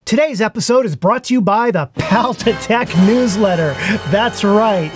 Today's episode is brought to you by the Pal2Tech newsletter. That's right.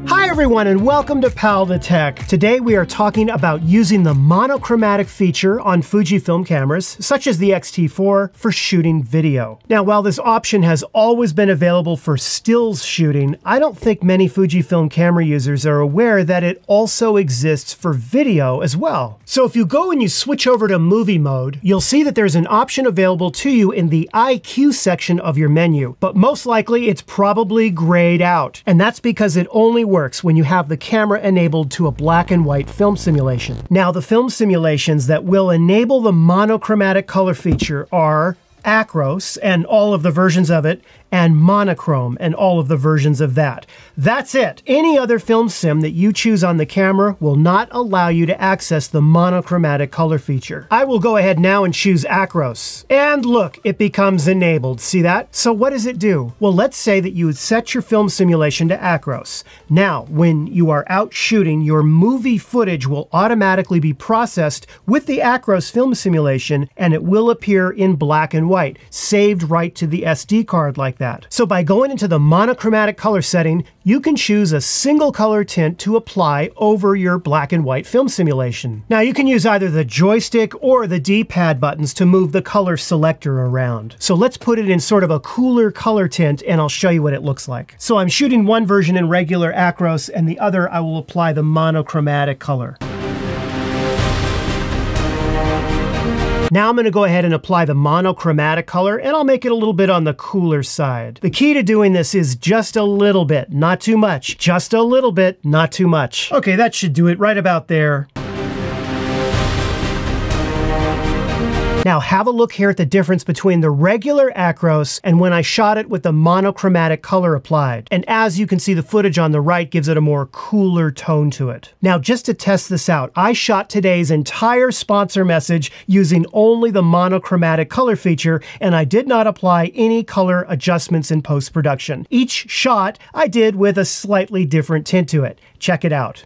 Hi everyone and welcome to Pal2Tech. Today we are talking about using the monochromatic feature on Fujifilm cameras, such as the X-T4, for shooting video. Now, while this option has always been available for stills shooting, I don't think many Fujifilm camera users are aware that it also exists for video as well. So if you go and you switch over to movie mode, you'll see that there's an option available to you in the IQ section of your menu, but most likely it's probably grayed out. And that's because it only works when you have the camera enabled to a black and white film simulation. Now, the film simulations that will enable the monochromatic color feature are Acros and all of the versions of it, and Monochrome and all of the versions of that. That's it. Any other film sim that you choose on the camera will not allow you to access the monochromatic color feature. I will go ahead now and choose Acros. And look, it becomes enabled. See that? So what does it do? Well, let's say that you would set your film simulation to Acros. Now, when you are out shooting, your movie footage will automatically be processed with the Acros film simulation, and it will appear in black and white, saved right to the SD card like that. So by going into the monochromatic color setting, you can choose a single color tint to apply over your black and white film simulation. Now you can use either the joystick or the D-pad buttons to move the color selector around. So let's put it in sort of a cooler color tint and I'll show you what it looks like. So I'm shooting one version in regular Acros and the other I will apply the monochromatic color. Now I'm going to go ahead and apply the monochromatic color, and I'll make it a little bit on the cooler side. The key to doing this is just a little bit, not too much. Just a little bit, not too much. Okay, that should do it right about there. Now have a look here at the difference between the regular Acros and when I shot it with the monochromatic color applied. And as you can see, the footage on the right gives it a more cooler tone to it. Now just to test this out, I shot today's entire sponsor message using only the monochromatic color feature, and I did not apply any color adjustments in post-production. Each shot I did with a slightly different tint to it. Check it out.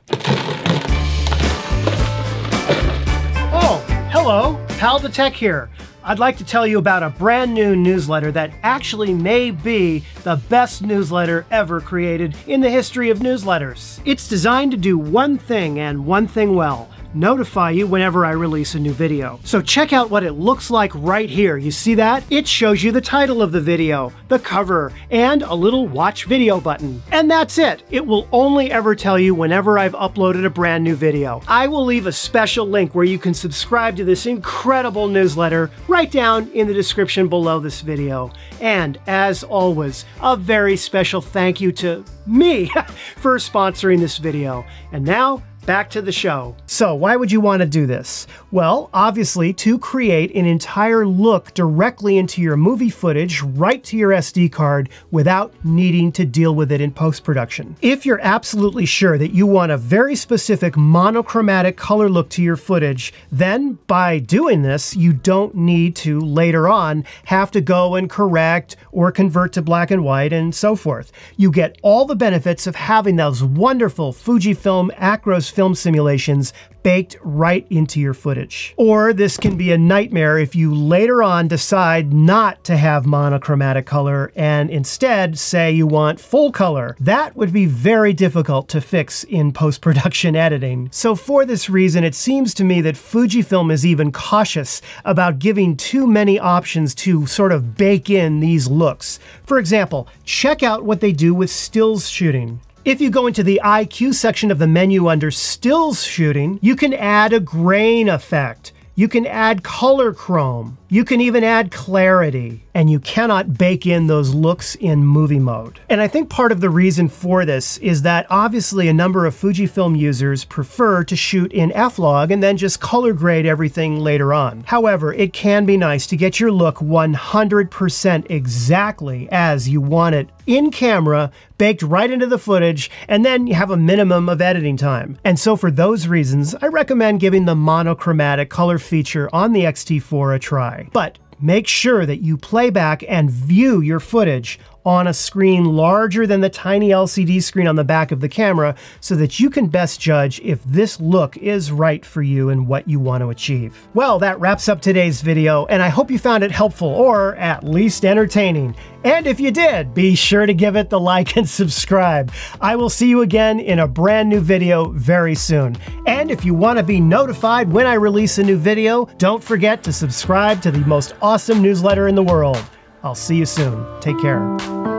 Oh, hello. Pal2Tech here. I'd like to tell you about a brand new newsletter that actually may be the best newsletter ever created in the history of newsletters. It's designed to do one thing and one thing well: notify you whenever I release a new video. So check out what it looks like right here. You see that? It shows you the title of the video, the cover, and a little watch video button. And that's it. It will only ever tell you whenever I've uploaded a brand new video. I will leave a special link where you can subscribe to this incredible newsletter right down in the description below this video. And as always, a very special thank you to me for sponsoring this video. And now, back to the show. So why would you want to do this? Well, obviously to create an entire look directly into your movie footage right to your SD card without needing to deal with it in post-production. If you're absolutely sure that you want a very specific monochromatic color look to your footage, then by doing this, you don't need to later on have to go and correct or convert to black and white and so forth. You get all the benefits of having those wonderful Fujifilm Acros film simulations baked right into your footage. Or this can be a nightmare if you later on decide not to have monochromatic color and instead say you want full color. That would be very difficult to fix in post-production editing. So for this reason, it seems to me that Fujifilm is even cautious about giving too many options to sort of bake in these looks. For example, check out what they do with stills shooting. If you go into the IQ section of the menu under Stills Shooting, you can add a grain effect. You can add color chrome. You can even add clarity, and you cannot bake in those looks in movie mode. And I think part of the reason for this is that obviously a number of Fujifilm users prefer to shoot in F-Log and then just color grade everything later on. However, it can be nice to get your look 100% exactly as you want it in camera, baked right into the footage, and then you have a minimum of editing time. And so for those reasons, I recommend giving the monochromatic color feature on the X-T4 a try. But make sure that you play back and view your footage on a screen larger than the tiny LCD screen on the back of the camera so that you can best judge if this look is right for you and what you want to achieve. Well, that wraps up today's video, and I hope you found it helpful or at least entertaining. And if you did, be sure to give it the like and subscribe. I will see you again in a brand new video very soon. And if you want to be notified when I release a new video, don't forget to subscribe to the most awesome newsletter in the world. I'll see you soon. Take care.